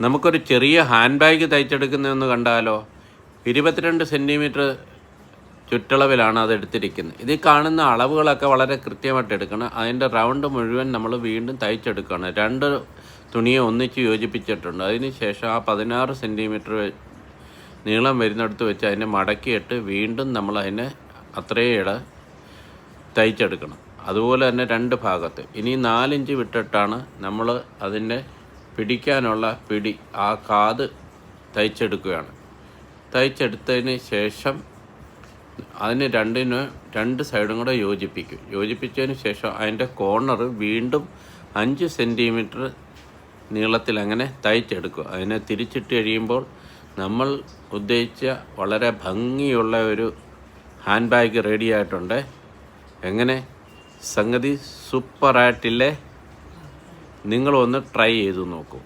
നമുക്കൊരു ചെറിയ hand bag തയ്ച്ചെടുക്കുന്നതെന്ന് കണ്ടാലോ. 22 സെൻറ്റിമീറ്റർ ചുറ്റളവിലാണ് അത് എടുത്തിരിക്കുന്നത്. ഇതിൽ കാണുന്ന അളവുകളൊക്കെ വളരെ കൃത്യമായിട്ട് എടുക്കണം. അതിൻ്റെ റൗണ്ട് മുഴുവൻ നമ്മൾ വീണ്ടും തയ്ച്ചെടുക്കണം. 2 തുണിയെ ഒന്നിച്ച് യോജിപ്പിച്ചിട്ടുണ്ട്. അതിന് ശേഷം ആ 16 സെൻറ്റിമീറ്റർ നീളം വരുന്നിടത്ത് വെച്ച് അതിനെ മടക്കിയിട്ട് വീണ്ടും നമ്മൾ അതിനെ അത്രയും തയ്ച്ചെടുക്കണം. അതുപോലെ തന്നെ 2 ഭാഗത്ത്. ഇനി 4 ഇഞ്ച് വിട്ടിട്ടാണ് നമ്മൾ അതിൻ്റെ പിടിക്കാനുള്ള ആ കാത് തയ്ച്ചെടുക്കുകയാണ്. തയ്ച്ചെടുത്തതിന് ശേഷം അതിന് 2 സൈഡും കൂടെ യോജിപ്പിക്കും. യോജിപ്പിച്ചതിന് ശേഷം അതിൻ്റെ കോർണർ വീണ്ടും 5 സെൻറ്റിമീറ്റർ നീളത്തിൽ അങ്ങനെ തയ്ച്ചെടുക്കുക. അതിനെ തിരിച്ചിട്ട് കഴിയുമ്പോൾ നമ്മൾ ഉദ്ദേശിച്ച വളരെ ഭംഗിയുള്ള ഒരു ഹാൻഡ് ബാഗ് റെഡി ആയിട്ടുണ്ട്. എങ്ങനെ, സംഗതി സൂപ്പറായിട്ടില്ലേ? നിങ്ങളൊന്ന് ട്രൈ ചെയ്തു നോക്കൂ.